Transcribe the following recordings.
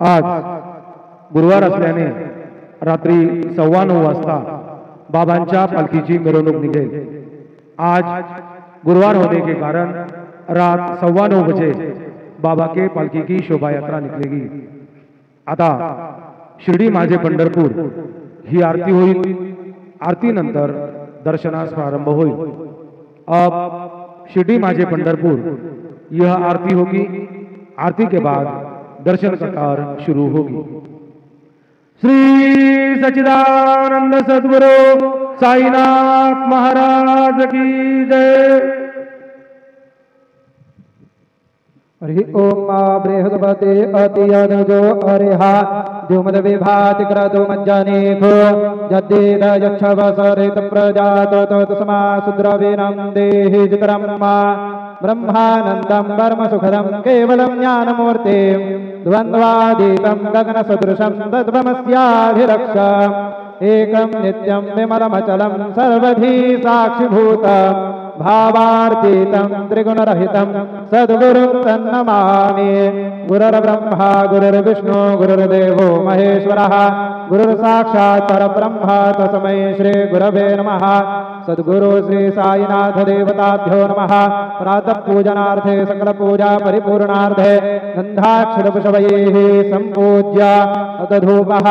आज गुरुवार असल्याने रात्री 9:15 वाजता बाबांच्या पालखीची मिरवणूक निघेल। आज गुरुवार होने के कारण रात 9:15 बजे बाबा के पालकी की शोभा यात्रा निकलेगी। आता शिर्डी माझे पंढरपूर ही आरती होईल। आरती नंतर दर्शनास प्रारंभ होईल। अब शिर्डी माझे पंढरपुर यह आरती होगी। आरती के बाद दर्शन कतार शुरू होगी। श्री सच्चिदानंद सद्गुरु साईनाथ महाराज की जय। हरि ओम बृहस्पति अतियनुजो अरिहा द्युमद विभाति क्रतु मज्जनेखो जद्देद यक्षवसरित प्रजात तस्मा सुद्रविनं देहि चित्रम्मा ब्रह्मानन्दं परमसुखदं केवलं ज्ञानमूर्तिं द्वन्द्वातीतं गगनसदृशं तद्भ्रमस्याधिरक्षम् एकं नित्यं विमलमचलं सर्वधी साक्षिभूतं भावार्थितं त्रिगुणरहितं सद्गुरुं तन्नमामि। गुरुर्ब्रह्मा गुरुर्विष्णु गुरुर्देवो महेश्वरः गुरुर्साक्षात् परब्रह्म तस्मै श्री गुरवे नमः। सद्गुरु श्री साईनाथ देवताभ्यो नमः। प्रातः पूजनार्थे सकल पूजा परिपूर्णार्थे गन्धाक्षरपुष्पैः सम्पूज्य तदधूपः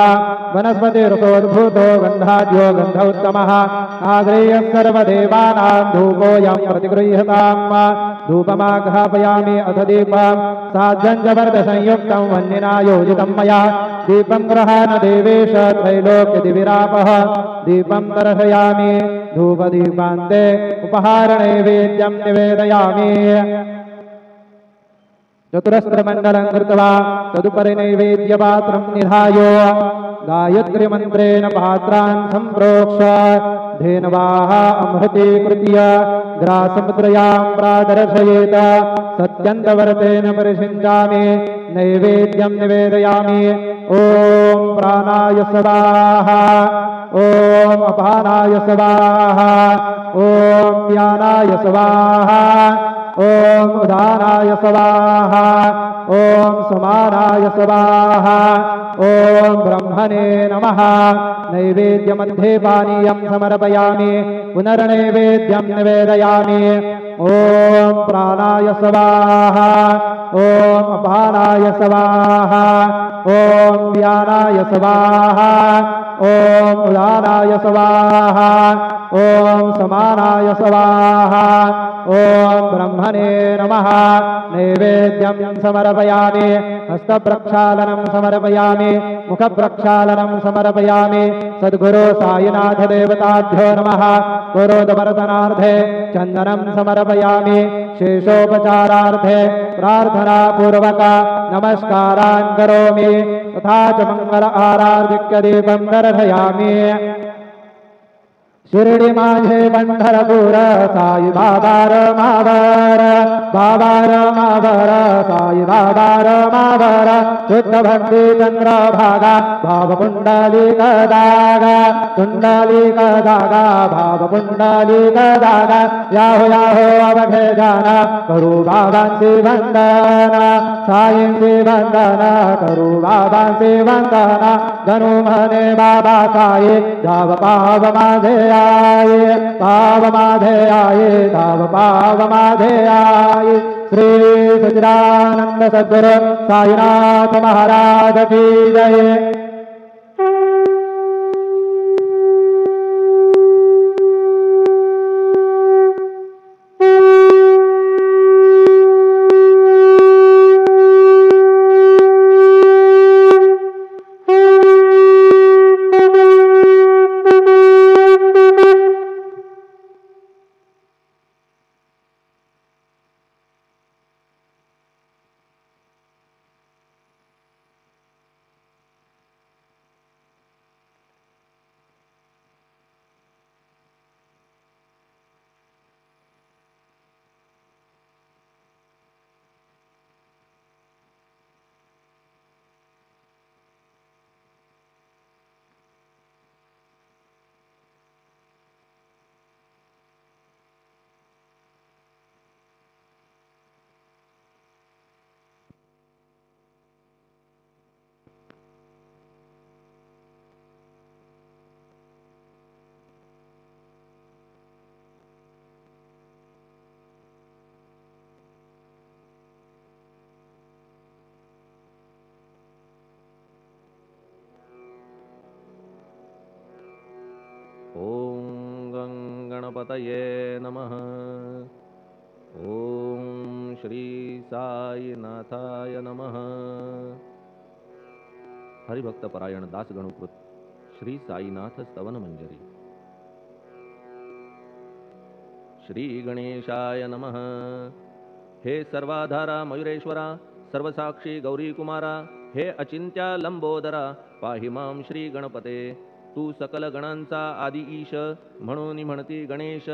वनस्पतिरुषोद्भूतो गन्धाद्यो गन्ध उत्तमः आग्रेयः सर्वदेवानां धूपोऽयं प्रतिगृह्यताम्। धूपमाघ्रापयामि अथ दीपं साध्यञ्जवर्धसंयुक्तं वह्निना योजितं मया दीपं गृहाण देवेश त्रैलोक्यदिविरापः दीपं दर्शयामि धूपदीपान्ते उपहारनैवेद्यं निवेदयामि। चतुरस्रमण्डलं कृत्वा तदुपरि नैवेद्यपात्रं निधाय गायत्रीमन्त्रेण पात्रान् सम्प्रोक्ष्य धेनवाः अमृतीकृत्य ग्रासमुद्रयां प्रादर्शयेत। सत्यन्तवर्तेन परिषिञ्चामि नैवेद्यं निवेदयामि। ॐ प्राणाय स्वाहा ॐ अपानाय स्वाहा ॐ व्यानाय स्वाहा ॐ उदानाय स्वाहा ॐ समानाय स्वाहा ॐ ब्रह्मणे नमः। नैवेद्यमध्ये पानीयं समर्पयामि पुनर्नैवेद्यं निवेदयामि। ॐ प्राणाय स्वाहा ॐ अपानाय स्वाहा ॐ व्यानाय स्वाहा ॐ उदानाय स्वाहा ॐ समानाय स्वाहा ॐ ब्रह्मणे नमः। नैवेद्यं समर्पयामि हस्तप्रक्षालनं समर्पयामि मुखप्रक्षालनं समर्पयामि। सद्गुरु साईनाथ देवताभ्यो नमः। पुरोदवर्धनार्थे चन्दनं समर्पयामि। शेषोपचारार्थे प्रार्थनापूर्वक नमस्कारान् करोमि तथा च मंगल आराधिक्य दीपं दर्शयामि। शिर्डी माझे पंढरपूर साई बाबा रमावर बाबा रमावर साई बाबा रमावर शुद्ध भक्ति चंद्र भागा भाव पुंडलिक दागा पुंडलिक दागा भाव पुंडलिक दागा याहो अवघे जाना करू बाबांची वंदना साईंची वंदना करू बाबांची वंदना धनु म्हणे बाबा साई धाव पाव माझे आये पाव माधे आये धाव पाव माधे आये। श्री सच्चिदानंद सद्गुरु साईनाथ महाराज की जय। गणपतये नमः। ओम श्री साईनाथाय नमः। हरिभक्तपरायण दासगणुकृत श्री साईनाथ स्तवन मंजरी। श्री गणेशाय नमः। हे सर्वाधारा मयुरेश्वरा, सर्वसाक्षी गौरी कुमारा, हे अचिंत्या लंबोदरा, पाहि मां श्री गणपते। तू सकल गणांचा आदि ईश, म्हणून म्हणती गणेश।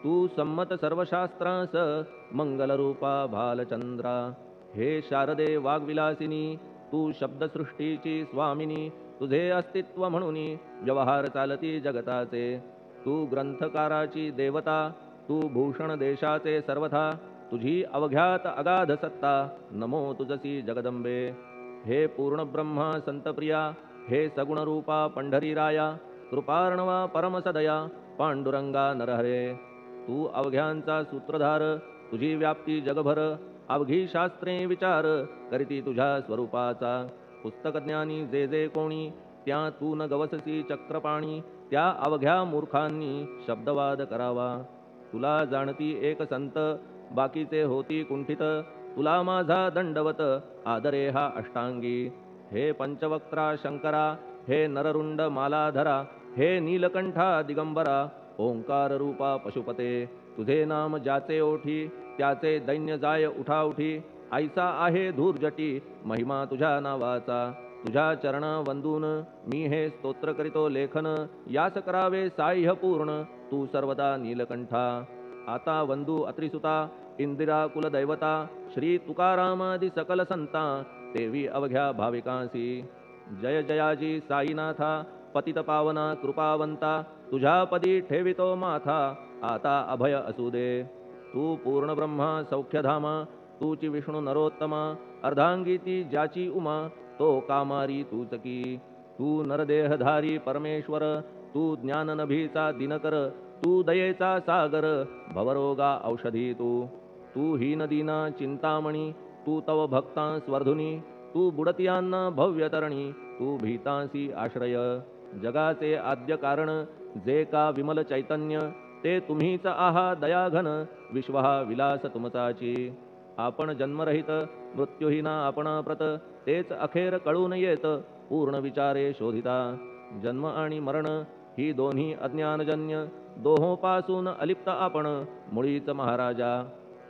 तू संमत सर्वशास्त्रांस, मंगलरूपा भालचंद्रा। हे शारदे वाग्विलासिनी, तू शब्दसृष्टीची स्वामिनी। तुझे अस्तित्व म्हणून व्यवहार चालती जगताचे। तू ग्रंथकाराची देवता, तू भूषण देशाचे सर्वथा। तुझी अवघ्यात अगाध सत्ता, नमो तुझसी जगदंबे। हे पूर्ण ब्रह्मा संतप्रिया, हे सगुण रूपा पंढरीराया। कृपार्णवा परमसदया, पांडुरंगा नरहरे। तू अवघ्यांचा सूत्रधार, तुझी व्याप्ती जगभर। अवघी शास्त्रे विचार, करीती तुझ्या स्वरूपाचा। पुस्तकज्ञानी जे जे कोणी, त्या तू न गवससी चक्रपाणी। त्या अवघ्या मूर्खांनी शब्दवाद करावा। तुला जाणती एक संत, बाकीचे होती कुंठित। तुला माझा दंडवत, आदरे हा अष्टांगी। हे पंचवक्त्रा शंकरा, हे नररुंड मालाधरा। हे नीलकंठा दिगंबरा, ओंकार रूपा पशुपते। तुझे नाम ज्याचे ओठी, त्याचे दैन्य जाय उठाउठी। ऐसा आहे धूर्जटी, महिमा तुझ्या नावाचा। तुझ्या चरण वंदून मी हे स्तोत्र करीतो लेखन। यास करावे साह्य पूर्ण, तू सर्वदा नीलकंठा। आता वंदू अत्रिसुता, इंदिरा कुलदैवता। श्री तुकारामादि सकल संता, देवी अवघ्या भाविकांसी। जय जयाजी साईनाथा, पतित पावना कृपावंता। तुझ्या पदी ठेवितो माथा, आता अभय असू दे। तू पूर्ण ब्रह्मा सौख्यधामा, तूची विष्णू नरोत्तमा। अर्धांगी ती ज्याची उमा, तो कामारी तूच की। तू नरदेहधारी परमेश्वर, तू ज्ञाननभीचा दिनकर। तू दयेचा सागर, भवरोगा औषधी तू। तू हीनदीना चिंतामणी, तू तव भक्तां स्वर्धुनी। तू बुडतियांना भव्यतरणी, तू भीतांसी आश्रय। जगाचे आद्य कारण, जे का विमल चैतन्य। ते तुम्हीच आहा दयाघन, विश्व हा विलास तुमचाची। आपण जन्मरहित मृत्यूहीना आपणाप्रत, तेच अखेर कळून येत पूर्ण विचारे शोधिता। जन्म आणि मरण ही दोन्ही अज्ञानजन्य, दोहोपासून अलिप्त आपण मुळीच महाराजा।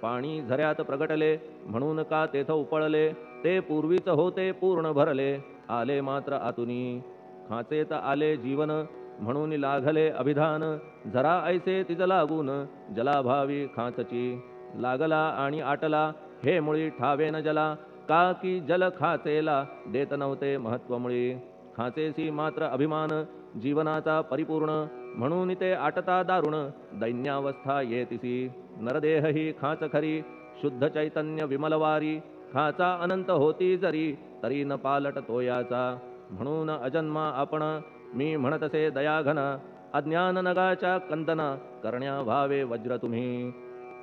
पाणी झऱ्यात प्रगटले, म्हणून का तेथ उपळले। ते पूर्वीच होते पूर्ण भरले, आले मात्र आतुनी। खाचेत आले जीवन, म्हणून लागले अभिधान। झरा ऐसे तिज लागून, जलाभावी खाचची। लागला आणि आटला, हे मुळी ठावे न जला। का की जल खाचेला देत नव्हते महत्व मुळी। खाचेसी मात्र अभिमान, जीवनाचा परिपूर्ण। म्हणून ते आटता दारुण, दैन्यावस्था येतिसी। नरदेह ही खाच खरी, शुद्ध चैतन्य विमलवारी। खाचा अनंत होती जरी, तरी न पालट तोयाचा। म्हणून अजन्मा आपण, मी म्हणतसे दयाघन। अज्ञान नगाच्या कंदना, करण्या व्हावे वज्र तुम्ही।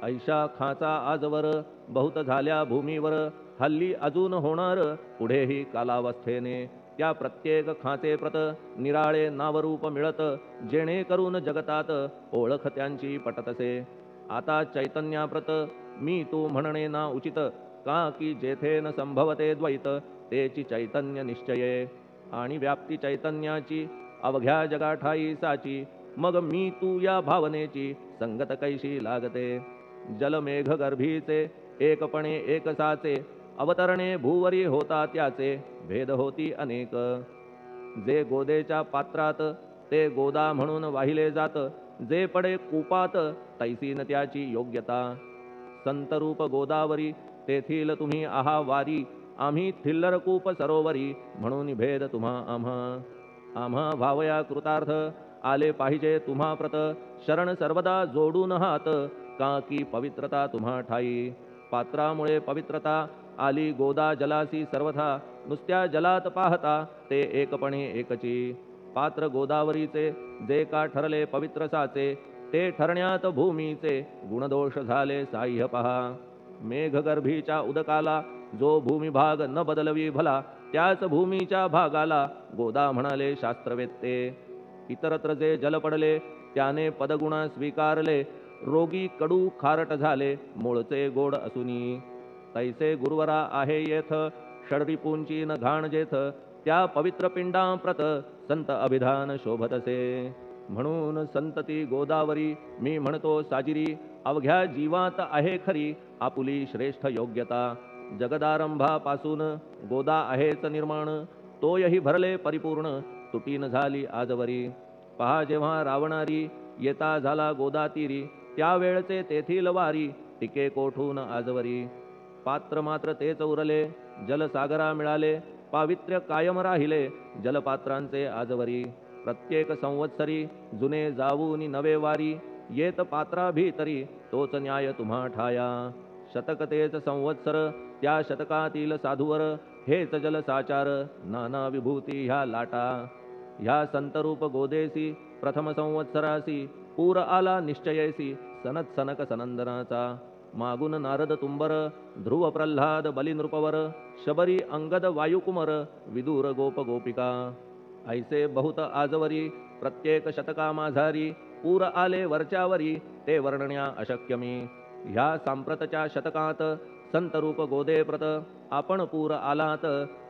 ऐशा खाचा आजवर, बहुत झाल्या भूमीवर। हल्ली अजून होणार, पुढेही कालावस्थेने। त्या प्रत्येक खाचे प्रत, निराळे नावरूप मिळत। जेणे करून जगतात, ओळख त्यांची पटतसे। आता चैतन्याप्रत, मी तू म्हणणे ना उचित। का की जेथे न संभवते द्वैत, तेची चैतन्य निश्चये। आणि व्याप्ती चैतन्याची, अवघ्या जगाठाई साची। मग मी तू या भावनेची, संगत कैशी लागते। जलमेघ गर्भीचे, एकपणे एकसाचे। अवतरणे भूवरी होता त्याचे, भेद होती अनेक। जे गोदेच्या पात्रात, ते गोदा म्हणून वाहिले जात। जे पडे कूपात, तैसीन त्याची योग्यता। संतरूप गोदावरी, तेथील तुम्ही आहा वारी। आम्ही थिल्लर कूप सरोवरी, म्हणून भेद तुम्हा आम्हा। आम्हा भावया कृतार्थ, आले पाहिजे तुम्हा प्रत। शरण सर्वदा जोडून हात, का की पवित्रता तुम्हा ठाई। पात्रामुळे पवित्रता, आली गोदा जलासी सर्वथा। नुसत्या जलात पाहता, ते एकपणे एकची। पात्र गोदावरीचे, जे का ठरले पवित्र साचे। ते ठरण्यात भूमीचे, गुणदोष झाले साह्य पहा। मेघगर्भीच्या उदकाला, जो भूमिभाग न बदलवी भला। त्याच भूमीच्या भागाला, गोदा म्हणाले शास्त्रवेत्ते। इतरत्र जे जल पडले, त्याने पदगुण स्वीकारले, रोगी कडू खारट झाले, मूळचे गोड असुनी. तैसे गुरुवरा आहे येथ, षडरिपूंची न घाण जेथ, त्या पवित्र पिंडाप्रत संत अभिधान शोभतसे. म्हणून संतती गोदावरी, मी म्हणतो साजिरी, अवघ्या जीवात आहे खरी आपुली श्रेष्ठ योग्यता. जगदारंभापासून गोदा आहेच निर्माण, तोयही भरले परिपूर्ण, तुटीन झाली आजवरी. पहा जेव्हा रावणारी येता झाला गोदातीरी, त्यावेळचे तेथील वारी टिके कोठून आजवरी. पात्र मात्र तेच उरले, जलसागरा मिळाले, पावित्र्य कायम राहिले जलपात्रांचे आजवरी. प्रत्येक संवत्सरी जुने जाऊनी नवे वारी, येत पात्रा भीतरी तोच न्याय तुम्हा ठाया. शतक तेच संवत्सर, त्या शतकातील साधूवर हेच जलसाचार, नाना विभूती ह्या लाटा. ह्या संतरूप गोदेसी प्रथम संवत्सरासी, पूर आला निश्चयेसी सनत सनक सनंदनाचा. मागून नारद तुंबर, ध्रुव प्रल्हाद बली नृपवर, शबरी अंगद वायुकुमर, विदूर गोप गोपिका. ऐसे बहुत आजवरी प्रत्येक शतका माझारी, पूर आले वरच्यावरी ते वर्णण्या अशक्यमी. ह्या सांप्रतच्या शतकात संतरूप गोदेप्रत, आपण पूर आलात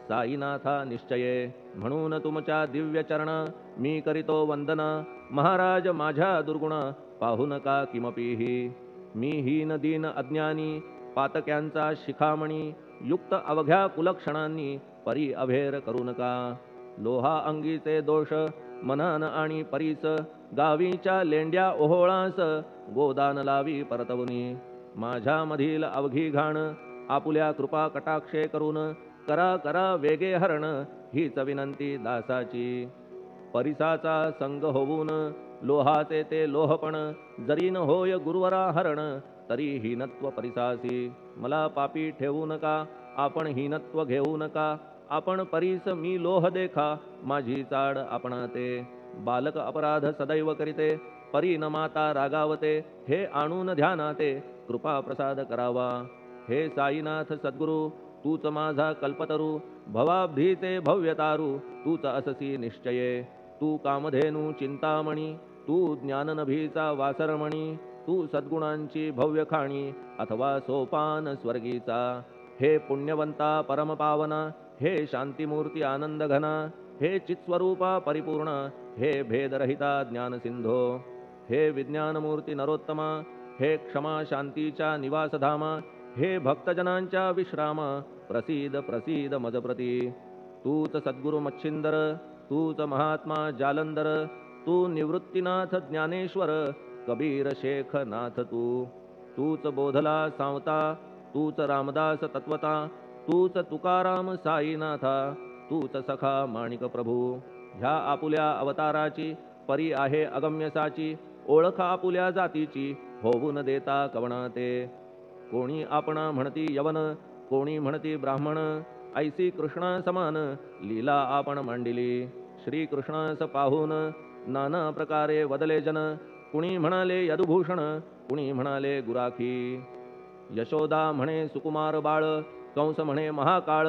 साईनाथा निश्चये. म्हणून तुमच्या दिव्य चरण मी करीतो वंदना, महाराज माझ्या दुर्गुण पाहू नका किमपीही. मी हीन दीन अज्ञानी, पातक्यांचा शिखामणी, युक्त अवघ्या कुलक्षणांनी परी अभेर करू नका. लोहा अंगीचे दोष मनान आणि परीस, गावीच्या लेंड्या ओहोळास गोदान लावी परतवनी. माझ्या मधील अवघी घाण आपुल्या कृपा कटाक्षे करून, करा करा वेगे हरण हीच विनंती दासाची. परिसाचा संग होऊन लोहाचे ते लोहपण, जरी न होय गुरुवरा हरण तरी हीनत्व परिसासी. मला पापी ठेवू नका, आपण हीनत्व घेऊ नका, आपण परीस मी लोह देखा, माझी चाड आपणाते. बालक अपराध सदैव करीते, परी न माता रागावते, हे आणून ध्यानाते कृपा प्रसाद करावा. हे साईनाथ सद्गुरु, तूच माझा कल्पतरू, भवाब्धीचे भव्यतारू, तूच अससी निश्चये. तू कामधेनू चिंतामणी, तू ज्ञाननभीचा वासरमणी, तू सद्गुणांची भव्य खाणी अथवा सोपान स्वर्गीचा. हे पुण्यवंता परमपावना, हे शांतिमूर्ती आनंद घना, हे चित्स्वरूपा परिपूर्ण, हे भेदरहिता ज्ञानसिंधो. हे विज्ञानमूर्ती नरोत्तमा, हे क्षमा शांतीच्या निवासधामा, हे भक्तजनांच्या विश्रामा, प्रसीद प्रसीद मजप्रती. तूच सद्गुरु मच्छिंदर, तूच महात्मा जालंधर, तू निवृत्तीनाथ ज्ञानेश्वर, कबीर शेख नाथ तू. तूच बोधला सांवता, तूच रामदास तत्वता, तूच तुकाराम साईनाथा, तूच सखा माणिक प्रभू. ह्या आपुल्या अवताराची परी आहे अगम्यसाची, ओळख आपुल्या जातीची होऊन देता कवणाते. कोणी आपणा म्हणती यवन, कोणी म्हणती ब्राह्मण, ऐसी कृष्णा समान लीला आपण मांडिली. श्रीकृष्णास पाहून नाना प्रकारे वदले जन, कुणी म्हणाले यदुभूषण, कुणी म्हणाले गुराखी. यशोदा म्हणे सुकुमार बाळ, कंस म्हणे महाकाळ,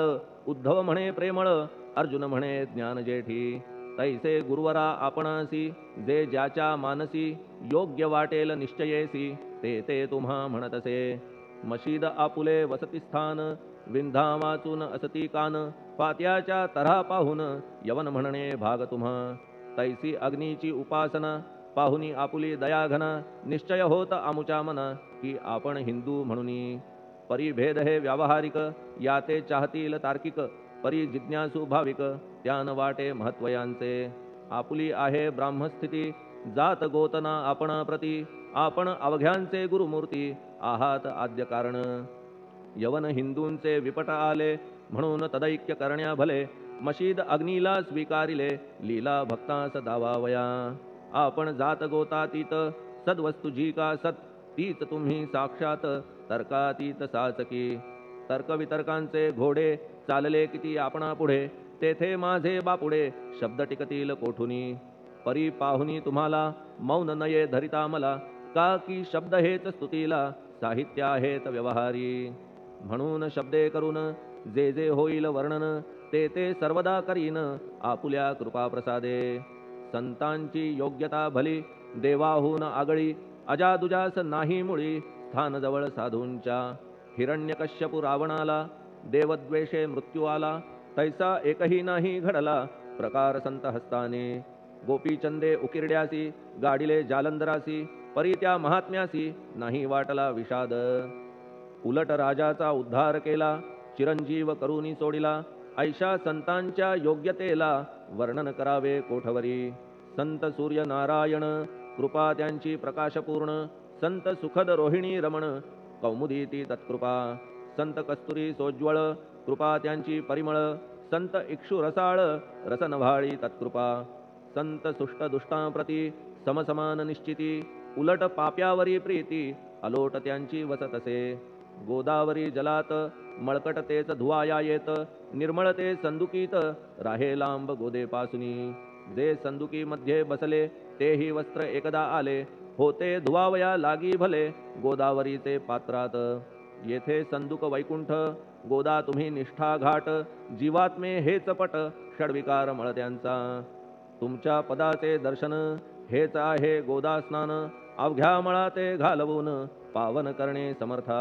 उद्धव म्हणे प्रेमळ, अर्जुन म्हणे ज्ञानजेठी. तैसे गुरुवरा आपणासी, जे ज्याच्या मानसी योग्य वाटेल निश्चयेसी, ते ते तुम्हा म्हणतसे. मशीद आपुले वसतिस्थान, विंधा वाचून असती कान, पात्याच्या तऱ्हा पाहून यवन म्हणणे भाग तुम्हा. तैसी अग्नीची उपासना पाहुनी आपुली दयाघना, निश्चय होत आमुच्या मना की आपण हिंदू म्हणूनी. परिभेद हे व्यावहारिक, याते चाहतील तार्किक, परी जिज्ञासू भाविक, त्यान वाटे महत्वयांचे. आपुली आहे ब्राह्मस्थिती, जात गोतना आपणा प्रती, आपण अवघ्यांचे गुरुमूर्ती आहात आद्य कारण. यवन हिंदूंचे विपट आले, म्हणून तदैक्य करण्या भले, मशीद अग्नीला स्वीकारिले, लीला भक्तास दावावया. आपण जात गोतातीत, सद्वस्तू जी का सत, तीच तुम्ही साक्षात तर्कातीत साचकी. तर्कवितर्कांचे घोडे चालले किती आपणा पुढे, तेथे माझे बापुडे शब्द टिकतील कोठुनी. परी पाहुनी तुम्हाला मौन नये धरिता मला, का की शब्द हेच स्तुतीला साहित्य आहेत व्यवहारी. म्हणून शब्दे करून जे जे होईल वर्णन, ते ते सर्वदा करीन आपुल्या कृपा प्रसादे. संतांची योग्यता भली देवाहून आगळी अजादुजास नाही मुळी स्थान जवळ साधूंच्या हिरण्यकश्यपू रावणाला देवद्वेषे मृत्यू आला तैसा एकही नाही घडला प्रकार संत हस्ताने गोपीचंदे उकिरड्यासी गाडिले जालंधरासी परी त्या महात्म्यासी नाही वाटला विषाद उलट राजाचा उद्धार केला चिरंजीव करुनी सोडिला ऐशा संतांच्या योग्यतेला वर्णन करावे कोठवरी संत सूर्य नारायण कृपा त्यांची प्रकाशपूर्ण संत सुखद रोहिणी रमण कौमुदी ती तत्कृपा संत कस्तुरी सोज्वळ कृपा त्यांची परिमळ संत इक्षु रसाळ रसनभाळी तत्कृपा संत सुष्ट दुष्टांप्रती समसमान निश्चिती उलट पाप्यावरी प्रीती अलोट त्यांची वसतसे गोदावरी जलात मळकट तेच धुवाया येत निर्मळ ते संदुकीत राहे लांब गोदेपासुनी जे संदुकी मध्ये बसले तेही वस्त्र एकदा आले होते धुवावया लागी भले गोदावरीचे पात्रात येथे संदुक वैकुंठ गोदा तुम्ही निष्ठा घाट जीवात्मे हेच पट षडविकार मळत्यांचा तुमच्या पदाचे दर्शन हेच आहे गोदा स्नान अवघ्या मळा ते घालवून पावन करणे समर्था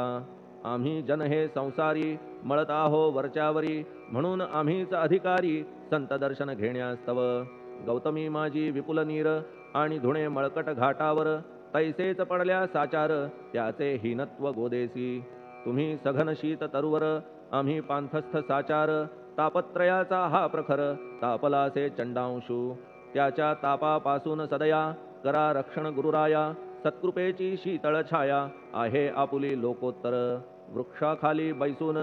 आम्ही जन हे संसारी मळत आहो वरच्यावरी म्हणून आम्हीच अधिकारी संत दर्शन घेण्यास्तव गौतमी माझी विपुल नीर आणि धुणे मळकट घाटावर तैसेच पडल्या साचार त्याचे हीनत्व गोदेसी तुम्ही सघन शीत तरुवर आम्ही पांथस्थ साचार तापत्रयाचा हा प्रखर तापलासे चंडांशू त्याच्या तापापासून सदया करा रक्षण गुरुराया सत्कृपेची शीतळ छाया आहे आपुली लोकोत्तर वृक्षाखाली बैसून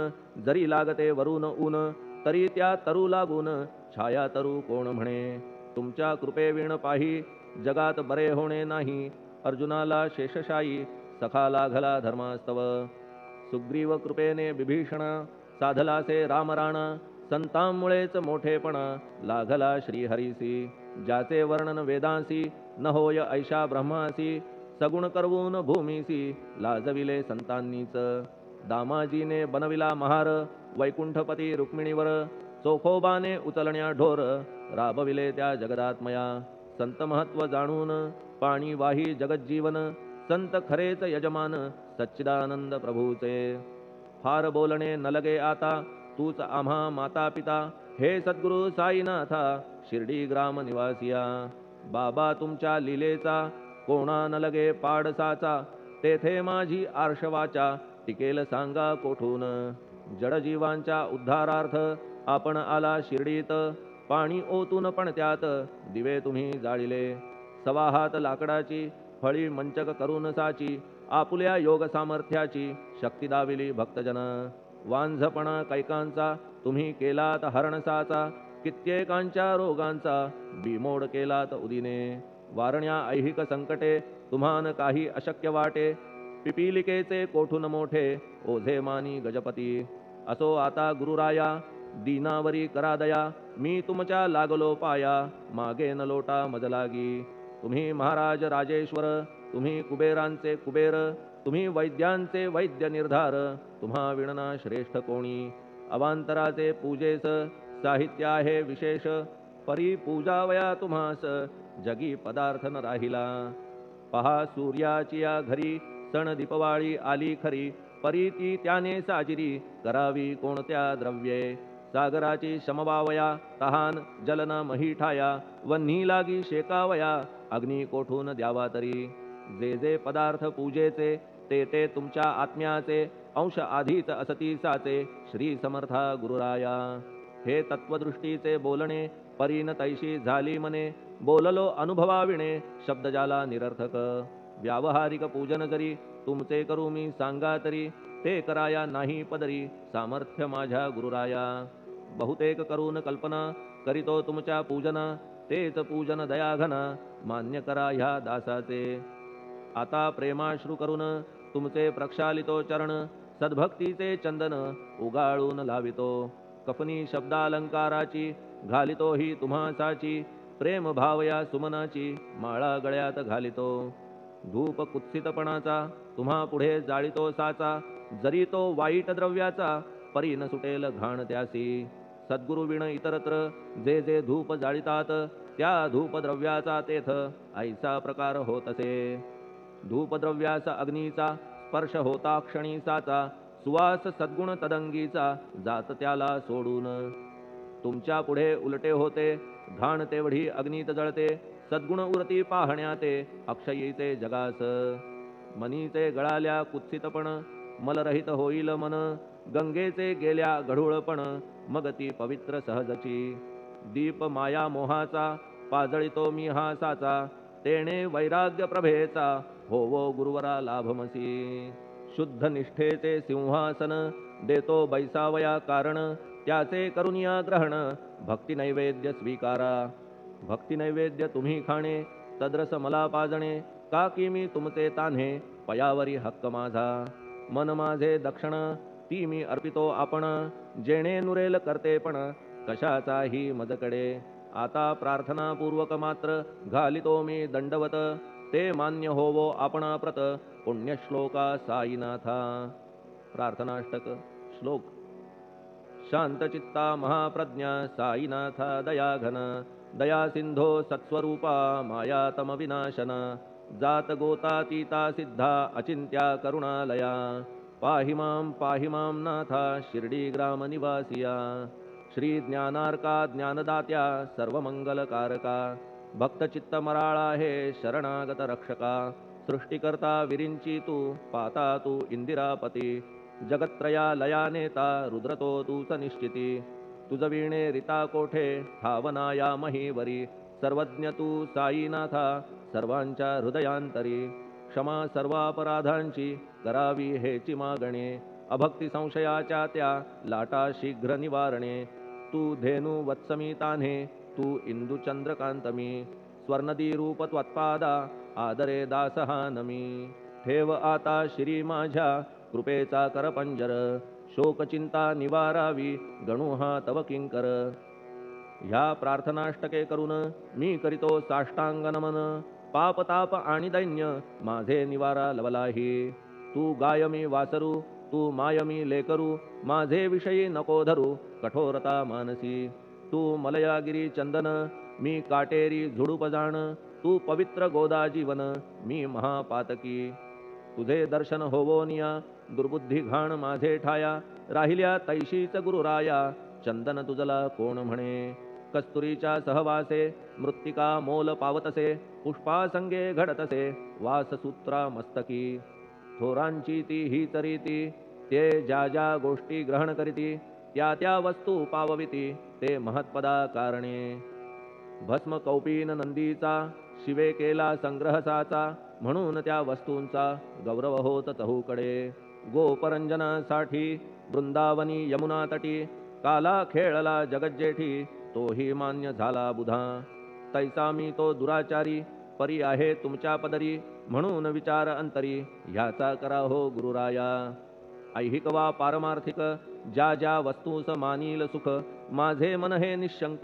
जरी लागते वरून ऊन तरी त्या तरू लागून छाया तरू कोण म्हणे तुमच्या कृपेविण पाही जगात बरे होणे नाही अर्जुनाला शेषशायी सखा लागला धर्मास्तव सुग्रीव कृपेने विभीषणा साधलासे रामराणा संतांमुळेच मोठेपणा लागला श्रीहरीसी ज्याचे वर्णन वेदांसी न होय ऐशा ब्रह्मासी सगुण करवून भूमीसी लाजविले संतांनीच दामाजीने बनविला महार वैकुंठपती रुक्मिणीवर चोखोबाने उचलण्या ढोर राबविले त्या जगदात्मया संत महत्व जाणून पाणी वाही जगज्जीवन संत खरेच यजमान सच्चिदानंद प्रभूचे फार बोलणे न लगे आता तूच आम्हा माता पिता हे सद्गुरु साईनाथा शिर्डी ग्राम निवासिया बाबा तुमच्या लीलेचा कोणा न लगे पाडसाचा तेथे माझी आर्षवाचा टिकेल सांगा कोठून जडजीवांच्या उद्धारार्थ आपण आला शिर्डीत पाणी ओतून पण त्यात दिवे तुम्ही जाळिले सवा हात लाकडाची फळी मंचक करून साची आपुल्या योग सामर्थ्याची शक्ती दाविली भक्तजन वांझपणा कैकांचा तुम्ही केलात हरणसाचा कित्येकांच्या रोगांचा बिमोड केलात उदिने वारण्या ऐहिक संकटे तुम्हान काही अशक्य वाटे पिपीलिकेचे कोठून मोठे ओझे मानी गजपती असो आता गुरुराया दीनावरी करा दया मी तुमच्या लागलो पाया मागे न लोटा मजलागी तुम्ही महाराज राजेश्वर तुम्ही कुबेरांचे कुबेर तुम्ही वैद्यांचे वैद्य निर्धार तुम्हा विणना श्रेष्ठ कोणी अवांतराचे पूजेस साहित्य आहे विशेष परी पूजावया तुम्हास जगी पदार्थ न राहिला पहा सूर्याची या घरी सण दीपवाळी आली खरी परी ती त्याने साजिरी करावी कोणत्या द्रव्ये सागराची शमवावया तहान जलना महीठाया वन्ही लागी शेकावया अग्नी कोठून द्यावा तरी जे जे पदार्थ पूजेचे ते ते तुमच्या आत्म्याचे अंश आधीच असतीसाचे श्री समर्था गुरुराया हे तत्वदृष्टीचे बोलणे परीन तैशी झाली मने बोललो अनुभवाविणे शब्द जाला निरर्थक व्यावहारिक पूजन जरी तुमचे करू मी सांगा तरी ते कराया नाही पदरी सामर्थ्य माझ्या गुरुराया बहुतेक करून कल्पना करीतो तुमच्या पूजना तेच पूजन दयाघना मान्य करा ह्या दासाचे आता प्रेमाश्रू करून तुमचे प्रक्षालितो चरण सद्भक्तीचे चंदन उगाळून लावितो कफनी शब्दालंकाराची घालितो ही तुम्हासाची प्रेम भावया सुमनाची माळा गळ्यात घालितो धूप कुत्सितपणाचा तुम्हा पुढे जाळितो साचा जरी तो वाईट द्रव्याचा परी न सुटेल घाण त्यासी सद्गुरु विण इतरत्र जे जे धूप जाळितात त्या धूपद्रव्याचा तेथ ऐसा प्रकार होतसे. धूपद्रव्यास अग्नीचा स्पर्श होता क्षणी साचा, सुवास सद्गुण तदंगीचा जात त्याला सोडून. तुमच्या पुढे उलटे होते घाण तेवढी अग्नीत जळते, सद्गुण उरती पाहण्याते अक्षयीचे जगास. मनीचे गळाल्या कुत्सितपण मलरहित होईल मन, गंगेचे गेल्या गढूळपण मग ती पवित्र सहजची. दीप माया मोहाचा पाजळितो मी हा साचा, तेणे वैराग्य प्रभेचा होवो गुरुवरा लाभमसी. शुद्ध निष्ठेचे सिंहासन देतो बैसावया कारण, त्याचे करुनिया ग्रहण भक्ती नैवेद्य स्वीकारा. भक्ती नैवेद्य तुम्ही खाणे तद्रस मला पाजणे, का की मी तुमचे तान्हे पयावरी हक्क माझा. मन माझे दक्षिण ती मी अर्पितो आपण, जेणे नुरेल करतेपण कशाचाही मजकडे. आता प्रार्थनापूर्वक मात्र घालितो मी दंडवत, ते मान्य होवो आपणा प्रत पुण्यश्लोका साईनाथा. प्रार्थनाष्टक. श्लोक. शांतचित्ता महाप्रज्ञा साईनाथा दयाघन, दया सिंधो सत्स्वरूपा मायातम विनाशन, जात गोतातीता सिद्धा अचिंत्या करुणालया. पाहि मां नाथा शिर्डी ग्राम निवासिया. श्री ज्ञानार्का ज्ञानदात्या सर्वमंगलकारका, भक्तचित्त मराळा हे शरणागत रक्षका. सृष्टिकर्ता विरिंची तू पाता तू इंदिरापती, जगत्त्रया लया नेता रुद्रतो तूच निश्चिती. तुझ वीणे रिता कोठे धावनाया महीवरी, सर्वज्ञ तू साईनाथा सर्वांच्या हृदयांतरी. क्षमा सर्वापराधांची करावी हेची मागणे, अभक्ती संशयाच्या त्या लाटा शीघ्र निवारणे. तू धेनू वत्समी तान्हे तू इंदू चंद्रकांतमी, स्वर्णदी रूप त्वत्पादा आदरे दासहा नमी. ठेव आता श्री माझ्या कृपेचा करपंजर, शोकचिंता निवारावी गणू हा तव किंकर. ह्या प्रार्थनाष्टके करून मी करीतो साष्टांग नमन, पापताप आणि दैन्य माझे निवारा लवलाही. तू गाय मी वासरू तू माय मी लेकरू, माझे विषयी नको धरू कठोरता मानसी. तू मलयागिरी चंदन मी काटेरी झुडूप जाण, तू पवित्र गोदा जीवन मी महापातकी. तुझे दर्शन होवोनिया दुर्बुद्धी घाण माझे ठाया, राहिल्या तैशीच गुरुराया चंदन तुझला कोण म्हणे. कस्तुरीच्या सहवासे मृत्तिका मोल पावतसे, पुष्पासंगे घडतसे वाससूत्रा मस्तकी. थोरांची ती ही चरिती ते ज्या ज्या गोष्टी ग्रहण करीती, त्या त्या वस्तू पावविती ते महत्पदा कारणे. भस्म कौपीन नंदीचा शिवे केला संग्रह साचा, म्हणून त्या वस्तूंचा गौरव होत चहूकडे. गोपरंजनासाठी वृंदावनी यमुना तटी, काला खेळला जगज्जेठी तोही मान्य झाला बुधा. तैसा मी तो दुराचारी परी आहे तुमच्या पदरी, म्हणून विचार अंतरी ह्याचा करा हो गुरुराया. ऐहिक वा पारमार्थिक ज्या ज्या वस्तूस मानील सुख, माझे मन हे निशंक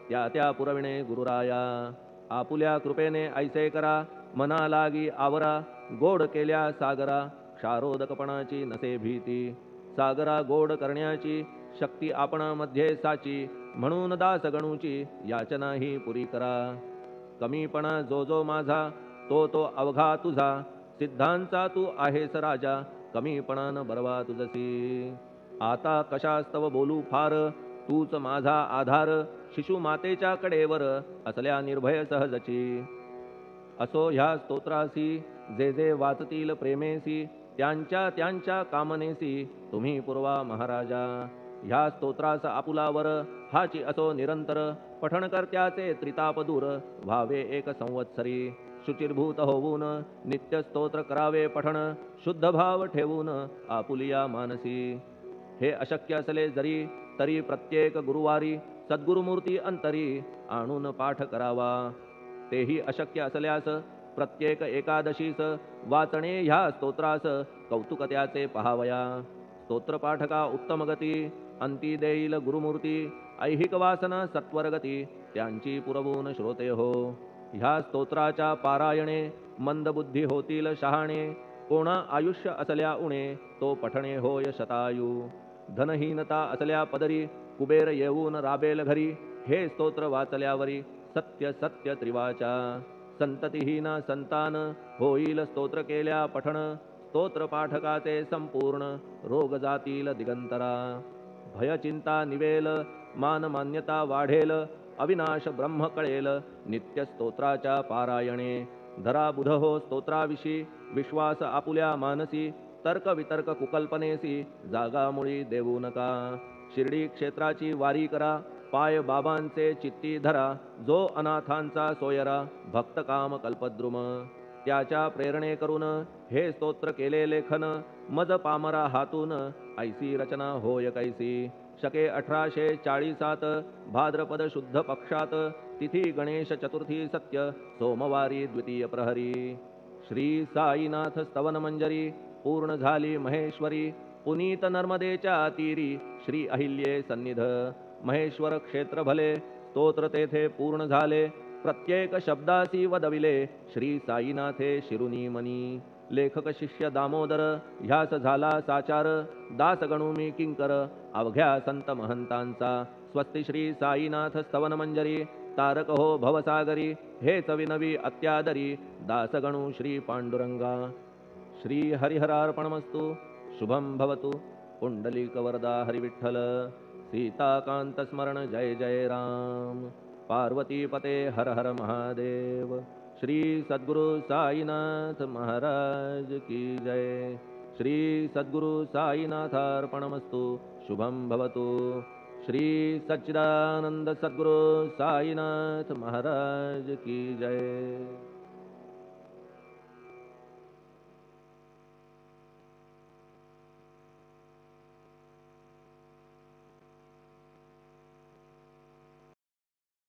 त्या त्या पुरविणे गुरुराया. आपुल्या कृपेने ऐसे करा मना लागी आवरा, गोड केल्या सागरा क्षारोदकपणाची नसे भीती. सागरा गोड करण्याची शक्ती आपणामध्ये साची, म्हणून दास गणूची याचना ही पुरी करा. कमीपणा जो जो माझा तो तो अवघा तुझा, सिद्धांचा तू आहेस राजा कमीपणान बरवा तुझसी. आता कशास्तव बोलू फार तूच माझा आधार, शिशु मातेच्या कडेवर असल्या निर्भय सहजची. असो ह्या स्तोत्रासी जे जे वाचतील प्रेमेसी, त्यांच्या त्यांच्या कामनेसी तुम्ही पुरवा महाराजा. ह्या स्तोत्रास आपुलावर हाची असो निरंतर, पठणकर्त्याचे त्रिताप दूर व्हावे एक संवत्सरी. शुचिर्भूत होऊन नित्य स्तोत्र करावे पठण, शुद्ध भाव ठेवून आपुलिया मानसी. हे अशक्य असले जरी तरी प्रत्येक गुरुवारी सद्गुरुमूर्ती अंतरी आणून पाठ करावा. तेही अशक्य असल्यास प्रत्येक एकादशीस वाचणे ह्या स्तोत्रास कौतुक त्याचे पहावया. स्तोत्रपाठका उत्तम गती अंती देईल गुरुमूर्ती, ऐहिक वासना सत्वरगती त्यांची पुरवून श्रोते हो. ह्या स्तोत्राच्या पारायणे मंदबुद्धी होतील शहाणे, कोणा आयुष्य असल्या उणे तो पठणे होय शतायू. धनहीनता असल्या पदरी कुबेर येऊन राबेल घरी, हे स्तोत्र वाचल्यावरी सत्य सत्य त्रिवाचा संततिहीना संतान होईल स्तोत्र केल्या पठण स्तोत्र पाठकाचे संपूर्ण रोग जातील दिगंतरा भय चिंता निवेल मान मान्यता वाढेल अविनाश ब्रह्म कळेल नित्य स्तोत्राच्या पारायणे धरा बुध हो स्तोत्राविषयी विश्वास आपुल्या मानसी तर्क वितर्क कुकल्पनेसी जागामुळी देऊ नका शिर्डी क्षेत्राची वारी करा पाय बाबांचे चित्ती धरा जो अनाथांचा सोयरा भक्त काम कल्पद्रुम त्याच्या प्रेरणे करून हे स्तोत्र केले लेखन मज पामरा हातून ऐसी रचना होय कैसी शके 1840 भाद्रपद शुद्ध पक्षात तिथी गणेश चतुर्थी सत्य सोमवारी द्वितीय प्रहरी श्री साईनाथ स्तवन मंजरी पूर्ण झाली महेश्वरी पुनीत नर्मदेच्या तीरी श्री अहिल्ये सन्निध महेश्वर क्षेत्र भले स्तोत्र तेथे पूर्ण झाले प्रत्येक शब्दासी वदविले श्री साईनाथे शिरुनी मनी लेखक शिष्य दामोदर ह्यास झाला साचार दास गणू मी किंकर अवघ्या संत महंतांचा स्वस्ति श्री साईनाथ स्तवन मंजरी तारक हो भवसागरी हेच विनवी अत्यादरी दास गणू श्री पांडुरंगा श्री हरिहरार्पणमस्तु शुभम भवतु पुंडलिक वरदा हरिविठ्ठल सीताकांत स्मरण जय जय राम पार्वती पते हर हर महादेव श्री सद्गुरु साईनाथ महाराज की जय श्री सद्गुरु साईनाथार्पणमस्तु शुभम भवतु श्री सच्चिदानंद सद्गुरु साईनाथ महाराज की जय।